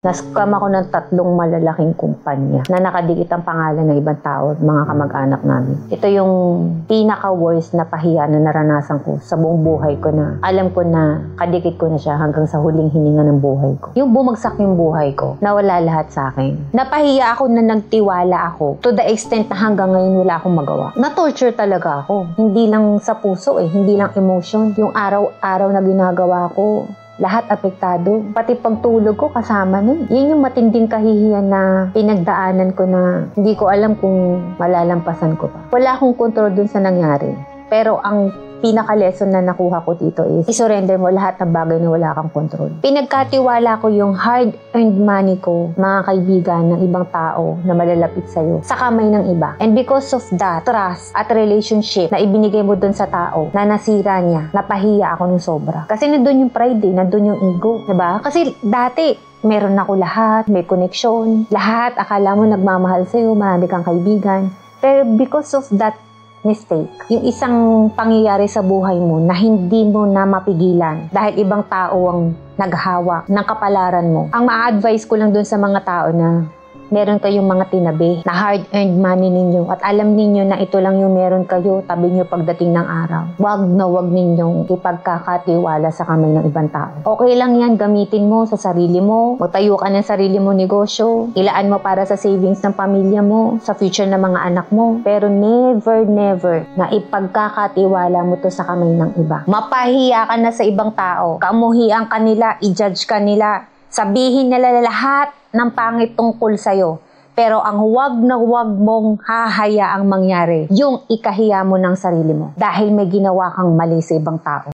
Na-scam ako ng 3 malalaking kumpanya na nakadikit ang pangalan ng ibang tao at mga kamag-anak namin. Ito yung pinaka-worst na pahiya na naranasan ko sa buong buhay ko na alam ko na kadikit ko na siya hanggang sa huling hininga ng buhay ko. Yung bumagsak yung buhay ko, nawala lahat sa akin. Napahiya ako na nagtiwala ako to the extent na hanggang ngayon wala akong magawa. Na-torture talaga ako. Hindi lang sa puso hindi lang emotion. Yung araw-araw na ginagawa ko, lahat apektado. Pati pagtulog ko kasama nun. Yun yung matinding kahihiyan na pinagdaanan ko na hindi ko alam kung malalampasan ko pa. Wala akong control dun sa nangyari. Pero ang pinaka-lesson na nakuha ko dito is isurrender mo lahat ng bagay na wala kang control. Pinagkatiwala ko yung hard-earned money ko, mga kaibigan ng ibang tao na malalapit sa'yo, sa kamay ng iba. And because of that, trust at relationship na ibinigay mo dun sa tao, na nasira niya, napahiya ako ng sobra. Kasi nandun yung pride nandun yung ego. Diba? Kasi dati, meron ako lahat, may connection, lahat, akala mo nagmamahal sa'yo, marami kang kaibigan. Pero because of that mistake, yung isang pangyayari sa buhay mo na hindi mo na mapigilan dahil ibang tao ang naghawak ng kapalaran mo. Ang ma-advise ko lang dun sa mga tao na meron kayong mga tinabi na hard-earned money ninyo at alam ninyo na ito lang yung meron kayo tabi nyo pagdating ng araw. Wag na wag ninyong ipagkakatiwala sa kamay ng ibang tao. Okay lang yan, gamitin mo sa sarili mo, magtayo ka ng sarili mo negosyo, ilaan mo para sa savings ng pamilya mo, sa future ng mga anak mo, pero never na ipagkakatiwala mo to sa kamay ng iba. Mapahiya ka na sa ibang tao, kamuhian ka nila, i-judge ka nila, sabihin nila lahat ng pangit tungkol sa'yo. Pero ang huwag na huwag mong hahayaang mangyari, yung ikahiya mo ng sarili mo dahil may ginawa kang mali sa ibang tao.